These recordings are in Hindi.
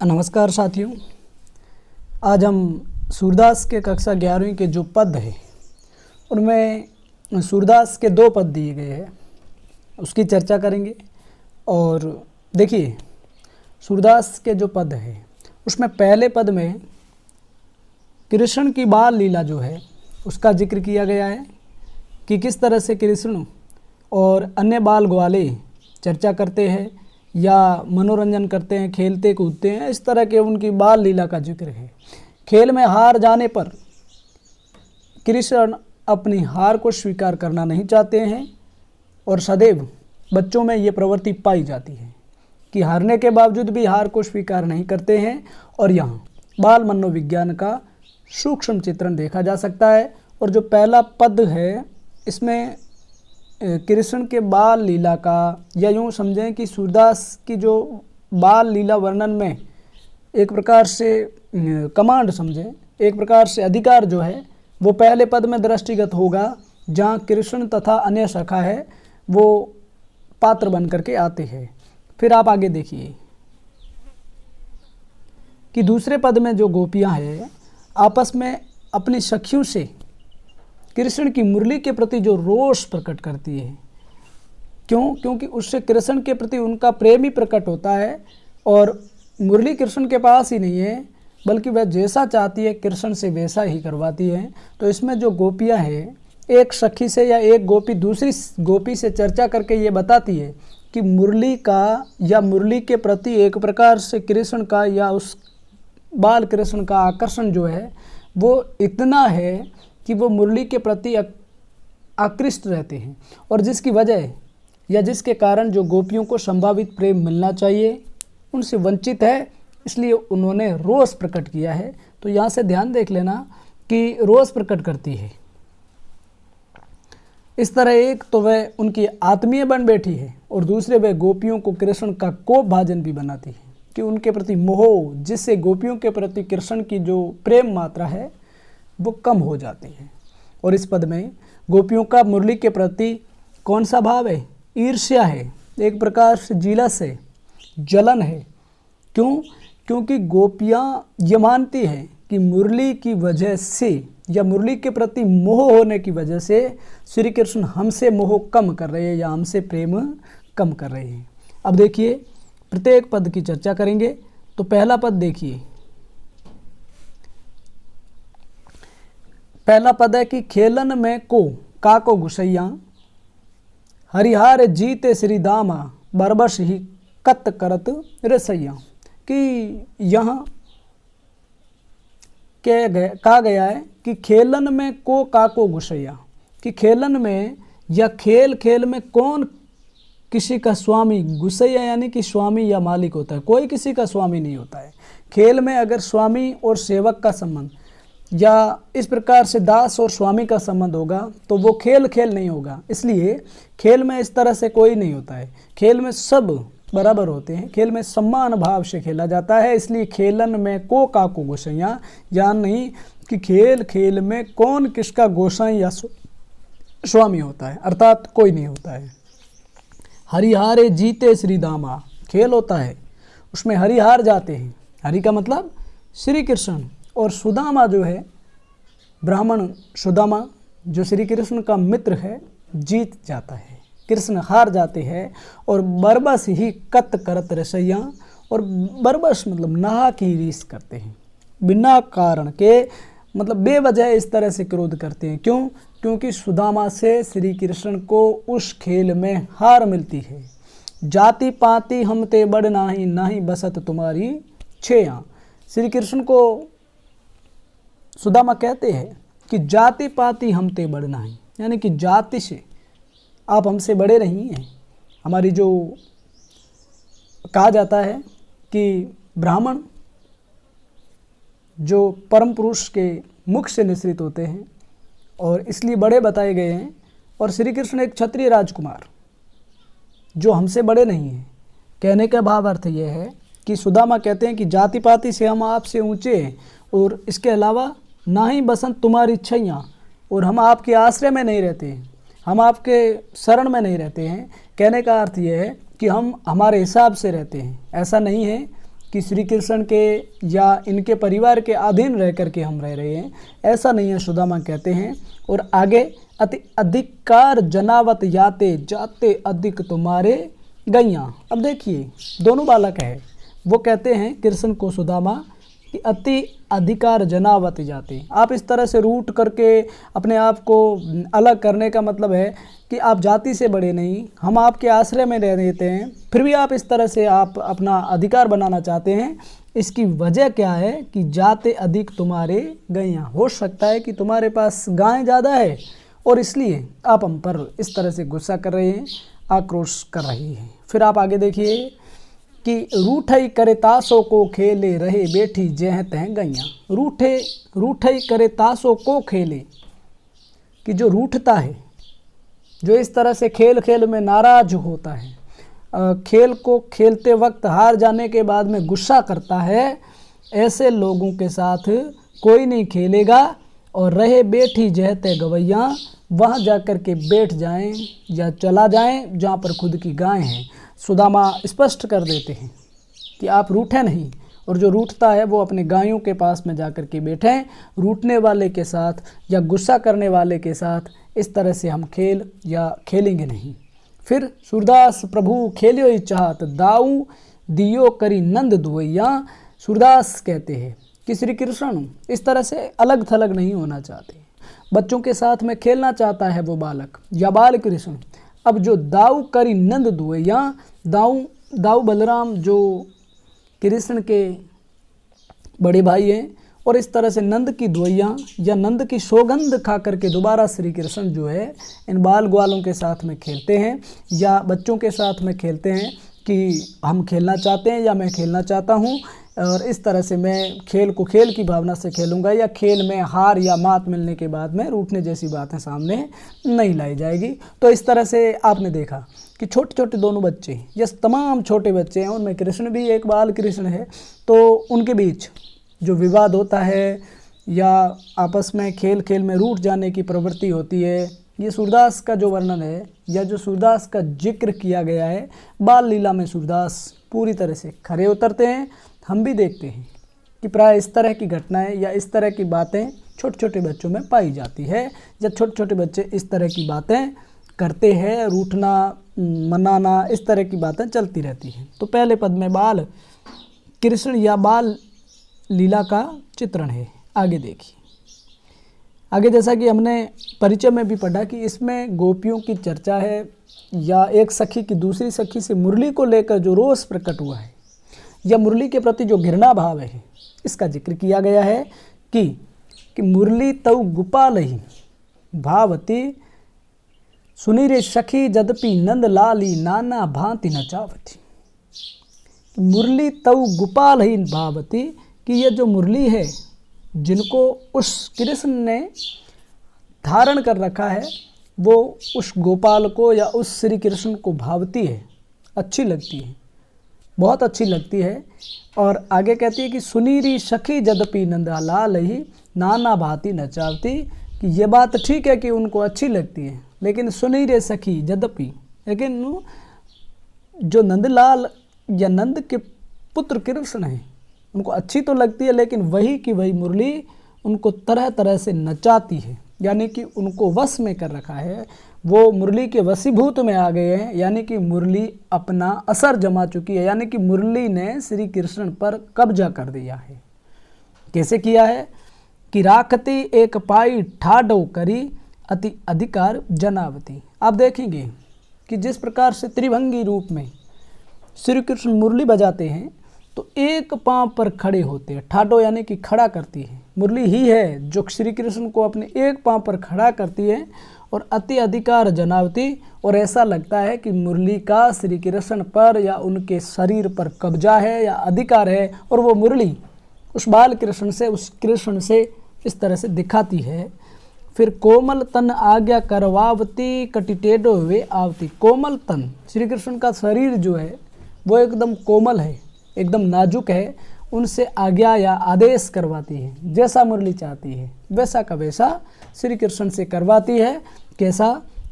नमस्कार साथियों, आज हम सूरदास के कक्षा 11वीं के जो पद है उनमें सूरदास के 2 पद दिए गए हैं, उसकी चर्चा करेंगे। और देखिए, सूरदास के जो पद है उसमें पहले पद में कृष्ण की बाल लीला जो है उसका जिक्र किया गया है कि किस तरह से कृष्ण और अन्य बाल ग्वाले चर्चा करते हैं या मनोरंजन करते हैं, खेलते कूदते हैं, इस तरह के उनकी बाल लीला का जिक्र है। खेल में हार जाने पर कृष्ण अपनी हार को स्वीकार करना नहीं चाहते हैं और सदैव बच्चों में ये प्रवृत्ति पाई जाती है कि हारने के बावजूद भी हार को स्वीकार नहीं करते हैं। और यहाँ बाल मनोविज्ञान का सूक्ष्म चित्रण देखा जा सकता है। और जो पहला पद है इसमें कृष्ण के बाल लीला का, या यूँ समझें कि सूरदास की जो बाल लीला वर्णन में एक प्रकार से कमांड समझें, एक प्रकार से अधिकार जो है वो पहले पद में दृष्टिगत होगा, जहाँ कृष्ण तथा अन्य सखा है वो पात्र बन करके आते हैं। फिर आप आगे देखिए कि दूसरे पद में जो गोपियाँ हैं आपस में अपनी सखियों से कृष्ण की मुरली के प्रति जो रोष प्रकट करती है। क्योंकि उससे कृष्ण के प्रति उनका प्रेम ही प्रकट होता है और मुरली कृष्ण के पास ही नहीं है बल्कि वह जैसा चाहती है कृष्ण से वैसा ही करवाती है। तो इसमें जो गोपियां हैं, एक सखी से या एक गोपी दूसरी गोपी से चर्चा करके ये बताती है कि मुरली का या मुरली के प्रति एक प्रकार से कृष्ण का या उस बाल कृष्ण का आकर्षण जो है वो इतना है कि वो मुरली के प्रति आकृष्ट रहते हैं, और जिसकी वजह या जिसके कारण जो गोपियों को संभावित प्रेम मिलना चाहिए उनसे वंचित है, इसलिए उन्होंने रोष प्रकट किया है। तो यहाँ से ध्यान देख लेना कि रोष प्रकट करती है। इस तरह एक तो वह उनकी आत्मीय बन बैठी है और दूसरे वह गोपियों को कृष्ण का कोप भाजन भी बनाती है कि उनके प्रति मोह, जिससे गोपियों के प्रति कृष्ण की जो प्रेम मात्रा है वो कम हो जाती है। और इस पद में गोपियों का मुरली के प्रति कौन सा भाव है? ईर्ष्या है, एक प्रकार से जीलस है, जलन है। क्योंकि गोपियाँ ये मानती हैं कि मुरली की वजह से या मुरली के प्रति मोह होने की वजह से श्री कृष्ण हमसे मोह कम कर रहे हैं या हमसे प्रेम कम कर रहे हैं। अब देखिए, प्रत्येक पद की चर्चा करेंगे। तो पहला पद देखिए, पहला पद है कि खेलन में को काको घुसैया, हरिहार जीते श्री दामा, बरबस ही कत करत रसैया। कि यहाँ कहा गया है कि खेलन में को काको घुसैया, कि खेलन में या खेल में कौन किसी का स्वामी, घुसैया यानी कि स्वामी या मालिक होता है, कोई किसी का स्वामी नहीं होता है। खेल में अगर स्वामी और सेवक का संबंध या इस प्रकार से दास और स्वामी का संबंध होगा तो वो खेल नहीं होगा। इसलिए खेल में इस तरह से कोई नहीं होता है, खेल में सब बराबर होते हैं, खेल में सम्मान भाव से खेला जाता है। इसलिए खेलन में को काको गोसाइयाँ, या नहीं कि खेल में कौन किसका गोसाई या स्वामी होता है, अर्थात कोई नहीं होता है। हरिहारे जीते श्री दामा, खेल होता है उसमें हरिहार जाते हैं, हरि का मतलब श्री कृष्ण, और सुदामा जो है ब्राह्मण सुदामा जो श्री कृष्ण का मित्र है जीत जाता है, कृष्ण हार जाते हैं। और बरबस ही कत करत रसैया, और बरबस मतलब नहा की रीस करते हैं, बिना कारण के मतलब बेवजह इस तरह से क्रोध करते हैं। क्योंकि सुदामा से श्री कृष्ण को उस खेल में हार मिलती है। जाति पाति हम ते बड़ नाही बसत तुम्हारी छेया। श्री कृष्ण को सुदामा कहते हैं कि जाति पाति हम ते बड़ नाही, यानी कि जाति से आप हमसे बड़े नहीं हैं। हमारी जो कहा जाता है कि ब्राह्मण जो परम पुरुष के मुख से निश्रित होते हैं और इसलिए बड़े बताए गए हैं, और श्री कृष्ण एक क्षत्रिय राजकुमार जो हमसे बड़े नहीं हैं। कहने का भाव अर्थ यह है कि सुदामा कहते हैं कि जाति पाति से हम आपसे ऊंचे हैं, और इसके अलावा ना ही बसंत तुम्हारी इच्छाइयाँ, और हम आपके आश्रय में नहीं रहते हैं, हम आपके शरण में नहीं रहते हैं। कहने का अर्थ यह है कि हम हमारे हिसाब से रहते हैं। ऐसा नहीं है कि श्री कृष्ण के या इनके परिवार के अधीन रह कर के हम रह रहे हैं, ऐसा नहीं है, सुदामा कहते हैं। और आगे अति अधिकार जनावत याते जाते अधिक तुम्हारे गैया। अब देखिए दोनों बालक है, वो कहते हैं कृष्ण को सुदामा कि अति अधिकार जनावत जाते। आप इस तरह से रूठ करके अपने आप को अलग करने का मतलब है कि आप जाति से बड़े नहीं, हम आपके आश्रय में रह रहते हैं, फिर भी आप इस तरह से आप अपना अधिकार बनाना चाहते हैं। इसकी वजह क्या है कि जाते अधिक तुम्हारे गैया। हो सकता है कि तुम्हारे पास गायें ज़्यादा है और इसलिए आप हम पर इस तरह से गुस्सा कर रहे हैं, आक्रोश कर रही हैं। फिर आप आगे देखिए कि रूठई करे तासों को खेले रहे बैठी जह तह गैया। रूठई करे तासों को खेले, कि जो रूठता है, जो इस तरह से खेल खेल में नाराज होता है, खेल को खेलते वक्त हार जाने के बाद में गुस्सा करता है, ऐसे लोगों के साथ कोई नहीं खेलेगा। और रहे बैठी जह तह गवैया, वहाँ जाकर के बैठ जाएं या चला जाएं जहाँ पर खुद की गाय हैं। सुदामा स्पष्ट कर देते हैं कि आप रूठे नहीं, और जो रूठता है वो अपने गायों के पास में जाकर के बैठें। रूठने वाले के साथ या गुस्सा करने वाले के साथ इस तरह से हम खेल या खेलेंगे नहीं। फिर सूरदास प्रभु खेलियो ही चाहत दाऊ दियो करी नंद दुवैया। सूरदास कहते हैं कि श्री कृष्ण इस तरह से अलग थलग नहीं होना चाहते, बच्चों के साथ में खेलना चाहता है वो बालक या बाल कृष्ण। अब जो दाऊ करी नंद दुवैया, दाऊ बलराम जो कृष्ण के बड़े भाई हैं, और इस तरह से नंद की दुवैया या नंद की सौगंध खा करके दोबारा श्री कृष्ण जो है इन बाल ग्वालों के साथ में खेलते हैं या बच्चों के साथ में खेलते हैं कि हम खेलना चाहते हैं या मैं खेलना चाहता हूँ, और इस तरह से मैं खेल को खेल की भावना से खेलूँगा, या खेल में हार या मात मिलने के बाद में रूठने जैसी बातें सामने नहीं लाई जाएगी। तो इस तरह से आपने देखा कि छोटे छोटे दोनों बच्चे, यस तमाम छोटे बच्चे हैं, उनमें कृष्ण भी एक बाल कृष्ण है, तो उनके बीच जो विवाद होता है या आपस में खेल खेल में रूठ जाने की प्रवृत्ति होती है, ये सूरदास का जो वर्णन है या जो सूरदास का जिक्र किया गया है, बाल लीला में सूरदास पूरी तरह से खरे उतरते हैं। हम भी देखते हैं कि प्राय इस तरह की घटनाएं या इस तरह की बातें छोटे छोटे बच्चों में पाई जाती है। जब छोटे छोटे बच्चे इस तरह की बातें करते हैं, रूठना मनाना इस तरह की बातें चलती रहती हैं। तो पहले पद में बाल कृष्ण या बाल लीला का चित्रण है। आगे देखिए, आगे जैसा कि हमने परिचय में भी पढ़ा कि इसमें गोपियों की चर्चा है या एक सखी की दूसरी सखी से मुरली को लेकर जो रोष प्रकट हुआ है या मुरली के प्रति जो घृणा भाव है, इसका जिक्र किया गया है कि मुरली तऊ गोपाल ही भावती सुनी रे सखी जदपि नंद लाली नाना भांति नचावती। मुरली तऊ गोपाल ही भावती, कि ये जो मुरली है जिनको उस कृष्ण ने धारण कर रखा है, वो उस गोपाल को या उस श्री कृष्ण को भावती है, अच्छी लगती है, बहुत अच्छी लगती है। और आगे कहती है कि सुनीरी सखी जदपि नंदलाल ही नाना भांति नचावती, कि ये बात ठीक है कि उनको अच्छी लगती है, लेकिन सुनीरे सखी जदपि, लेकिन जो नंदलाल या नंद के पुत्र कृष्ण हैं उनको अच्छी तो लगती है, लेकिन वही की वही मुरली उनको तरह तरह से नचाती है, यानी कि उनको वश में कर रखा है, वो मुरली के वशीभूत में आ गए हैं, यानी कि मुरली अपना असर जमा चुकी है, यानी कि मुरली ने श्री कृष्ण पर कब्जा कर दिया है। कैसे किया है कि राखती एक पाई ठाडो करी अति अधिकार जनावती। आप देखेंगे कि जिस प्रकार से त्रिभंगी रूप में श्री कृष्ण मुरली बजाते हैं तो एक पांव पर खड़े होते हैं। ठाडो यानी कि खड़ा करती है, मुरली ही है जो श्री कृष्ण को अपने एक पांव पर खड़ा करती है और अति अधिकार जनावती, और ऐसा लगता है कि मुरली का श्री कृष्ण पर या उनके शरीर पर कब्जा है या अधिकार है, और वो मुरली उस बाल कृष्ण से, उस कृष्ण से इस तरह से दिखाती है। फिर कोमल तन आज्ञा करवावती कटिटेडो वे आवती। कोमल तन, श्री कृष्ण का शरीर जो है वो एकदम कोमल है, एकदम नाजुक है, उनसे आज्ञा या आदेश करवाती है, जैसा मुरली चाहती है वैसा का वैसा श्री कृष्ण से करवाती है। कैसा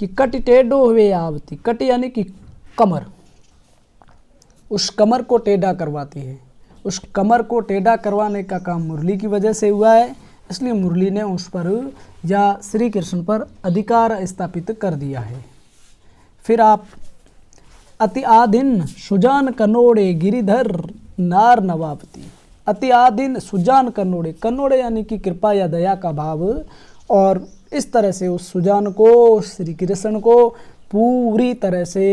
कि कटिटेडो वे आवती, कट यानी कि कमर, उस कमर को टेढ़ा करवाती है, उस कमर को टेढ़ा करवाने का काम मुरली की वजह से हुआ है, इसलिए मुरली ने उस पर या श्री कृष्ण पर अधिकार स्थापित कर दिया है। फिर आप अति आदिन सुजान कनोड़े गिरिधर नार नवाबती। अति आदिन सुजान कन्नोड़े, कन्नोड़े यानी कि कृपा या दया का भाव, और इस तरह से उस सुजान को, श्री कृष्ण को पूरी तरह से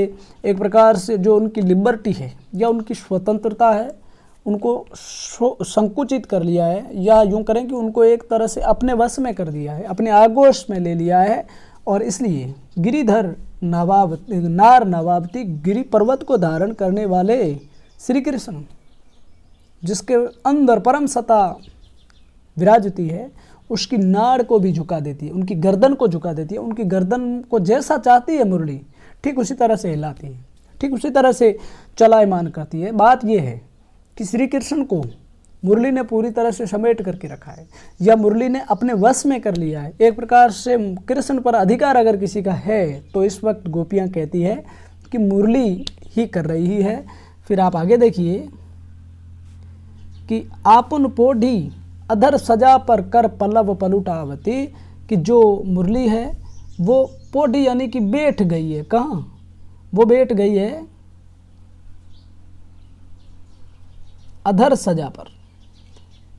एक प्रकार से जो उनकी लिबर्टी है या उनकी स्वतंत्रता है उनको संकुचित कर लिया है, या यूँ करें कि उनको एक तरह से अपने वश में कर दिया है, अपने आगोश में ले लिया है। और इसलिए गिरिधर नार नवाबती, गिरि पर्वत को धारण करने वाले श्री कृष्ण, जिसके अंदर परम सत्ता विराजती है, उसकी नाड़ को भी झुका देती है, उनकी गर्दन को झुका देती है। उनकी गर्दन को जैसा चाहती है मुरली, ठीक उसी तरह से हिलाती है, ठीक उसी तरह से चलायमान करती है। बात यह है कि श्री कृष्ण को मुरली ने पूरी तरह से समेट करके रखा है, या मुरली ने अपने वश में कर लिया है। एक प्रकार से कृष्ण पर अधिकार अगर किसी का है तो इस वक्त गोपियाँ कहती है कि मुरली ही कर रही है। फिर आप आगे देखिए कि आपन पोढ़ी अधर सजा पर कर पल्लव पलुटावती, कि जो मुरली है वो पोढ़ी यानी कि बैठ गई है। कहाँ वो बैठ गई है? अधर सजा पर।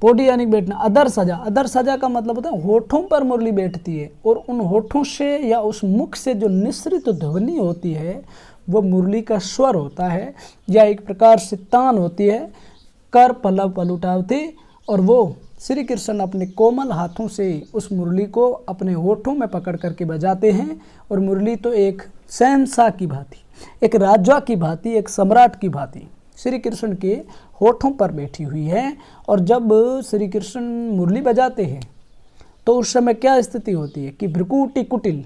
पोढ़ी यानी बैठना, अधर सजा, अधर सजा का मतलब होता है होठों पर मुरली बैठती है, और उन होठों से या उस मुख से जो निश्रित ध्वनि होती है वो मुरली का स्वर होता है, या एक प्रकार से तान होती है। कर पल्लव पलुटावती, और वो श्री कृष्ण अपने कोमल हाथों से उस मुरली को अपने होठों में पकड़ करके बजाते हैं। और मुरली तो एक शहंशाह की भांति, एक राजा की भांति, एक सम्राट की भांति श्री कृष्ण के होठों पर बैठी हुई है। और जब श्री कृष्ण मुरली बजाते हैं तो उस समय क्या स्थिति होती है कि भ्रुकुटी कुटिल,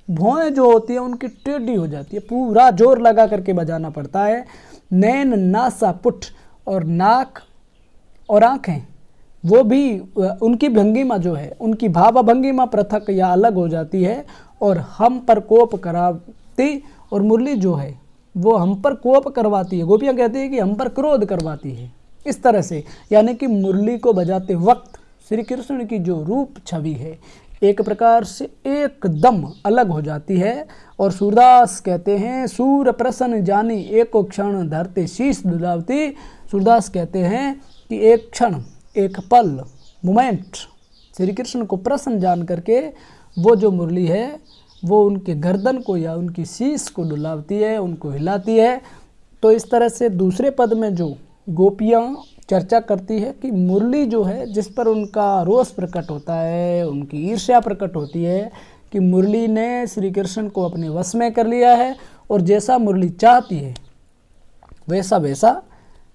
भौएं जो होती है उनकी टेढ़ी हो जाती है, पूरा जोर लगा करके बजाना पड़ता है। नैन नासा पुट, और नाक और आँखें वो भी उनकी भंगिमा जो है, उनकी भाव भंगिमा पृथक या अलग हो जाती है, और हम पर कोप कराती, और मुरली जो है वो हम पर कोप करवाती है। गोपियाँ कहती है कि हम पर क्रोध करवाती है। इस तरह से यानी कि मुरली को बजाते वक्त श्री कृष्ण की जो रूप छवि है एक प्रकार से एकदम अलग हो जाती है। और सूरदास कहते हैं सूर प्रसन्न जानी एको क्षण धरते शीश दुलावती। सूरदास कहते हैं कि एक क्षण, एक पल, मोमेंट श्री कृष्ण को प्रसन्न जान करके वो जो मुरली है वो उनके गर्दन को या उनकी शीश को डुलावती है, उनको हिलाती है। तो इस तरह से दूसरे पद में जो गोपियाँ चर्चा करती है कि मुरली जो है जिस पर उनका रोष प्रकट होता है, उनकी ईर्ष्या प्रकट होती है कि मुरली ने श्री कृष्ण को अपने वश में कर लिया है, और जैसा मुरली चाहती है वैसा वैसा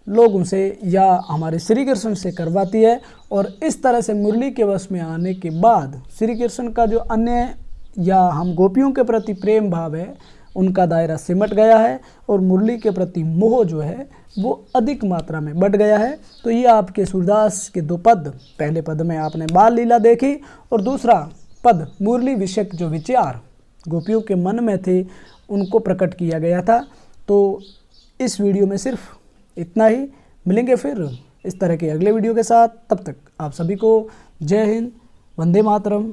लोगों से या हमारे श्री कृष्ण से करवाती है। और इस तरह से मुरली के वश में आने के बाद श्री कृष्ण का जो अन्य या हम गोपियों के प्रति प्रेम भाव है उनका दायरा सिमट गया है, और मुरली के प्रति मोह जो है वो अधिक मात्रा में बढ़ गया है। तो ये आपके सूरदास के दो पद, पहले पद में आपने बाल लीला देखी, और दूसरा पद मुरली विषयक जो विचार गोपियों के मन में थे उनको प्रकट किया गया था। तो इस वीडियो में सिर्फ इतना ही। मिलेंगे फिर इस तरह के अगले वीडियो के साथ। तब तक आप सभी को जय हिंद, वंदे मातरम।